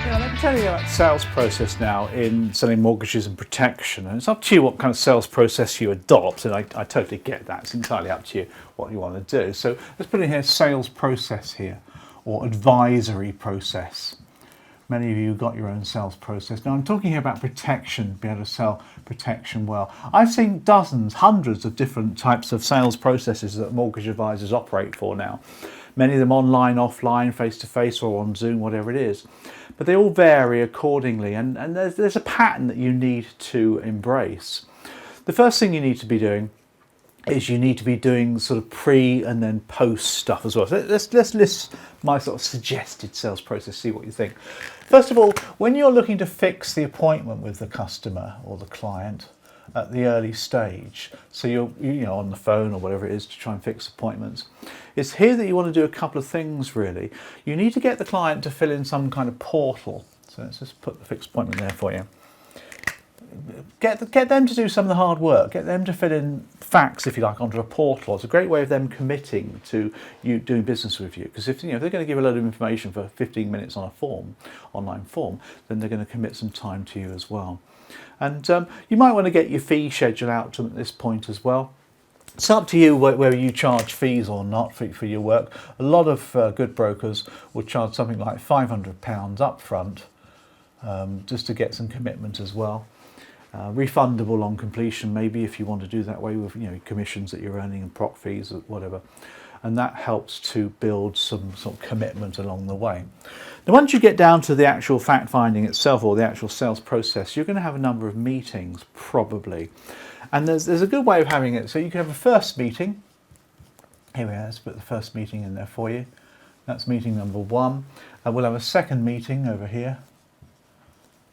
Yeah, let me tell you about sales process now in selling mortgages and protection. And it's up to you what kind of sales process you adopt, and I totally get that. It's entirely up to you what you want to do. So let's put in here sales process here, or advisory process. Many of you have got your own sales process. Now I'm talking here about protection, be able to sell protection well. I've seen dozens, hundreds of different types of sales processes that mortgage advisors operate for now. Many of them online, offline, face-to-face or on Zoom, whatever it is. But they all vary accordingly, and there's a pattern that you need to embrace. The first thing you need to be doing is you need to be doing sort of pre and then post stuff as well. So let's list my sort of suggested sales process, see what you think. First of all, when you're looking to fix the appointment with the customer or the client at the early stage, so you're on the phone or whatever it is to try and fix appointments, it's here that you want to do a couple of things really. You need to get the client to fill in some kind of portal. So let's just put the fixed appointment there for you. Get them to do some of the hard work. Get them to fill in facts, if you like, onto a portal. It's a great way of them committing to you doing business with you. Because if they're going to give a load of information for 15 minutes on a form, online form, then they're going to commit some time to you as well. And you might want to get your fee schedule out to them at this point as well. It's up to you whether you charge fees or not for your work. A lot of good brokers will charge something like £500 up front just to get some commitment as well. Refundable on completion, maybe, if you want to do that way with commissions that you're earning and prop fees or whatever, and that helps to build some sort of commitment along the way. Now, once you get down to the actual fact finding itself or the actual sales process, you're going to have a number of meetings probably, and there's a good way of having it. So you can have a first meeting. Here we are. Let's put the first meeting in there for you. That's meeting number 1. We'll have a second meeting over here,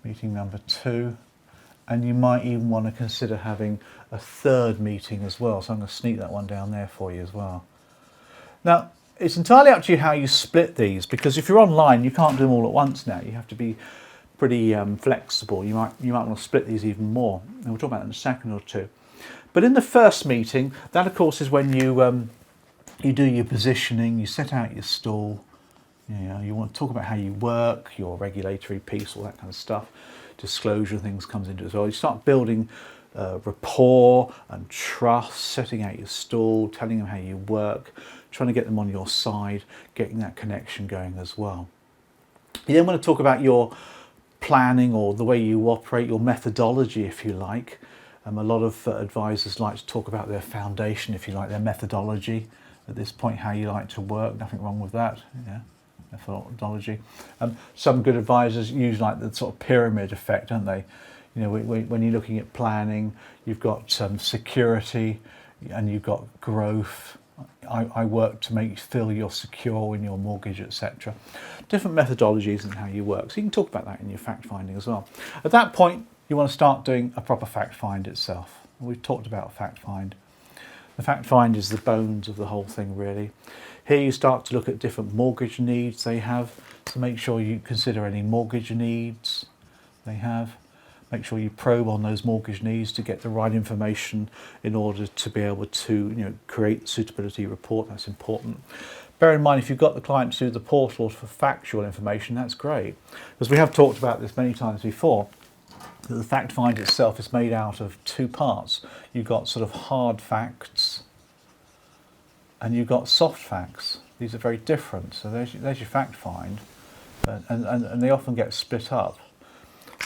meeting number 2. And you might even want to consider having a third meeting as well. So I'm going to sneak that one down there for you as well. Now, it's entirely up to you how you split these, because if you're online, you can't do them all at once now. You have to be pretty flexible. You might want to split these even more. And we'll talk about that in a second or two. But in the first meeting, that of course is when you do your positioning, you set out your stall. You want to talk about how you work, your regulatory piece, all that kind of stuff. Disclosure things comes into it as well. You start building rapport and trust, setting out your stall, telling them how you work, trying to get them on your side, getting that connection going as well. You then want to talk about your planning or the way you operate, your methodology, if you like. A lot of advisors like to talk about their foundation, if you like, their methodology at this point, how you like to work. Nothing wrong with that. Methodology. Some good advisors use like the sort of pyramid effect, don't they? When you're looking at planning, you've got security and you've got growth. I work to make you feel you're secure in your mortgage, etc. Different methodologies and how you work. So you can talk about that in your fact finding as well. At that point, you want to start doing a proper fact find itself. We've talked about fact find. The fact find is the bones of the whole thing, really. Here you start to look at different mortgage needs they have, so make sure you consider any mortgage needs they have. Make sure you probe on those mortgage needs to get the right information in order to be able to create suitability report. That's important. Bear in mind, if you've got the client to do the portal for factual information, that's great. Because we have talked about this many times before, that the fact find itself is made out of 2 parts. You've got sort of hard facts and you've got soft facts. These are very different. So there's your fact find, and they often get split up.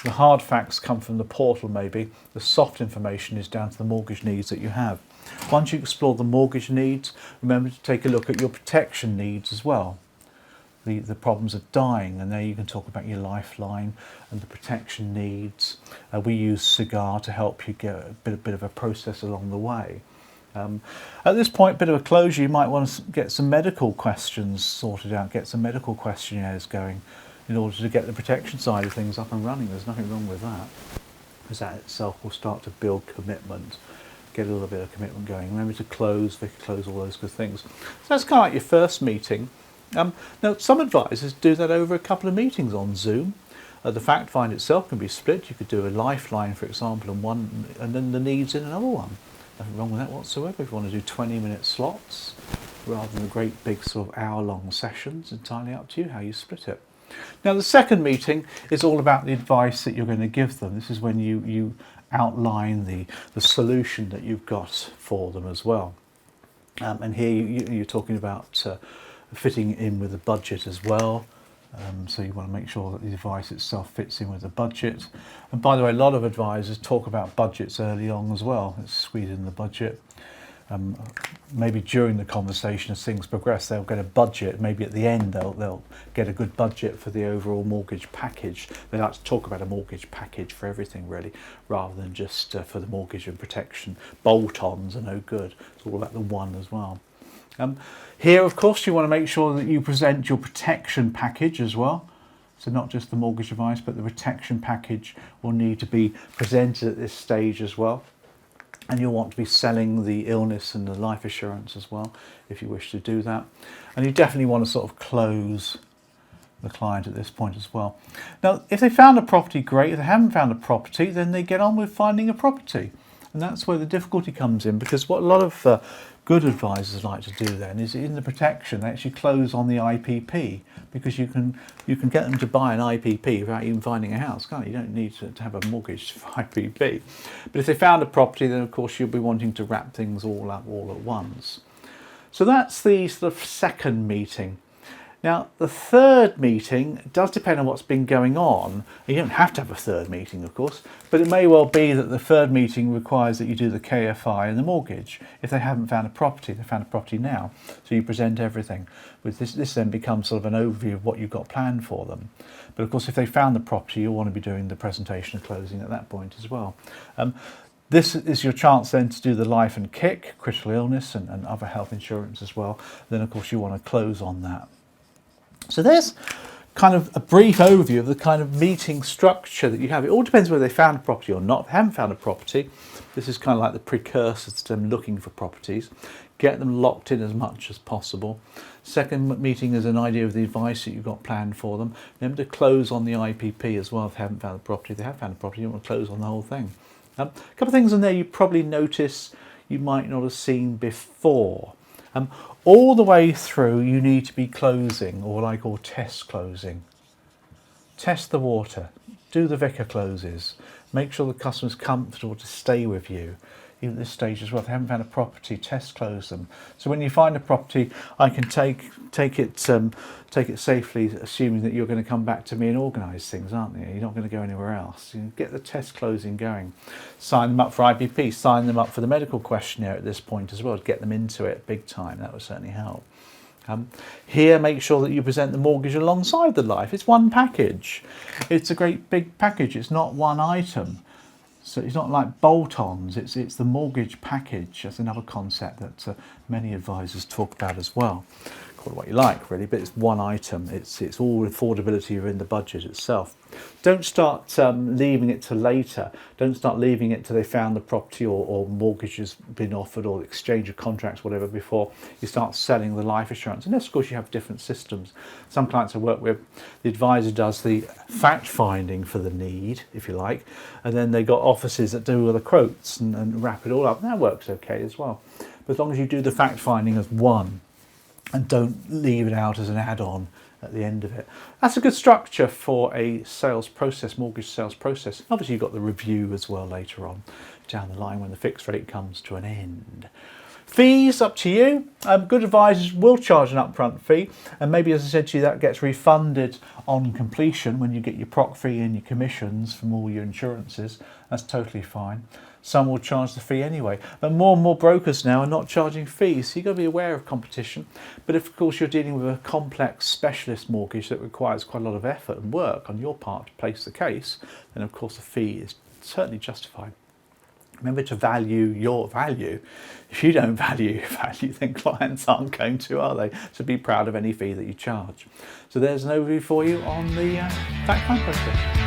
The hard facts come from the portal maybe. The soft information is down to the mortgage needs that you have. Once you explore the mortgage needs, remember to take a look at your protection needs as well. The problems of dying, and there you can talk about your lifeline and the protection needs. We use Cigar to help you get a bit of a process along the way. At this point, bit of a closure, you might want to get some medical questions sorted out, get some medical questionnaires going in order to get the protection side of things up and running. There's nothing wrong with that, because that itself will start to build commitment, get a little bit of commitment going. Remember to close, all those good things. So that's kind of like your first meeting. Now, some advisors do that over a couple of meetings on Zoom. The fact find itself can be split. You could do a lifeline, for example, in one, and then the needs in another one. Nothing wrong with that whatsoever. If you want to do 20-minute slots, rather than the great big sort of hour-long sessions. Entirely up to you how you split it. Now the second meeting is all about the advice that you're going to give them. This is when you outline the solution that you've got for them as well. And here you're talking about fitting in with the budget as well. So you want to make sure that the advice itself fits in with the budget. And by the way, a lot of advisors talk about budgets early on as well. Let's squeeze in the budget. Maybe during the conversation as things progress they'll get a budget, maybe at the end they'll get a good budget for the overall mortgage package. They like to talk about a mortgage package for everything really, rather than just for the mortgage and protection. Bolt-ons are no good, it's all about the one as well. Here of course you want to make sure that you present your protection package as well. So not just the mortgage advice but the protection package will need to be presented at this stage as well. And you'll want to be selling the illness and the life assurance as well if you wish to do that. And you definitely want to sort of close the client at this point as well. Now, if they found a property, great. If they haven't found a property, then they get on with finding a property. And that's where the difficulty comes in, because what a lot of good advisors like to do then is in the protection they actually close on the IPP, because you can get them to buy an IPP without even finding a house, can't you? You don't need to have a mortgage for IPP. But if they found a property, then of course you'll be wanting to wrap things all up all at once. So that's the sort of second meeting. Now, the third meeting does depend on what's been going on. You don't have to have a third meeting, of course, but it may well be that the third meeting requires that you do the KFI and the mortgage. If they haven't found a property, they found a property now. So you present everything. With this then becomes sort of an overview of what you've got planned for them. But of course, if they found the property, you'll want to be doing the presentation and closing at that point as well. This is your chance then to do the life and kick, critical illness and other health insurance as well. Then of course you want to close on that. So there's kind of a brief overview of the kind of meeting structure that you have. It all depends whether they found a property or not. If they haven't found a property, this is kind of like the precursor to them looking for properties. Get them locked in as much as possible. Second meeting is an idea of the advice that you've got planned for them. Remember to close on the IPP as well if they haven't found a property. If they have found a property, you want to close on the whole thing. A couple of things in there you probably notice you might not have seen before. All the way through you need to be closing, or what I call test closing. Test the water, do the vicar closes, make sure the customer's comfortable to stay with you. Even at this stage as well, if they haven't found a property, test close them. So when you find a property, I can take it safely, assuming that you're going to come back to me and organise things, aren't you? You're not going to go anywhere else. You get the test closing going. Sign them up for IPP, sign them up for the medical questionnaire at this point as well, to get them into it big time. That would certainly help. Here, make sure that you present the mortgage alongside the life. It's one package. It's a great big package. It's not one item. So it's not like bolt-ons, it's the mortgage package. That's another concept that many advisors talk about as well. Call it what you like really, but it's one item. It's all affordability within the budget itself. Don't start leaving it to later. Don't start leaving it till they found the property or mortgage has been offered or exchange of contracts, whatever, before you start selling the life assurance. Unless of course you have different systems. Some clients I work with, the advisor does the fact finding for the need, if you like, and then they got offices that do all the quotes and wrap it all up. And that works okay as well. But as long as you do the fact finding as one and don't leave it out as an add-on at the end of it. That's a good structure for a sales process, mortgage sales process. Obviously you've got the review as well later on down the line when the fixed rate comes to an end. Fees, up to you. Good advisors will charge an upfront fee, and maybe, as I said to you, that gets refunded on completion when you get your proc fee and your commissions from all your insurances. That's totally fine. Some will charge the fee anyway, but more and more brokers now are not charging fees, so you've got to be aware of competition. But if of course you're dealing with a complex specialist mortgage that requires quite a lot of effort and work on your part to place the case, then of course the fee is certainly justified. Remember to value your value. If you don't value your value, then clients aren't going to, are they? So be proud of any fee that you charge. So there's an overview for you on the fact find process.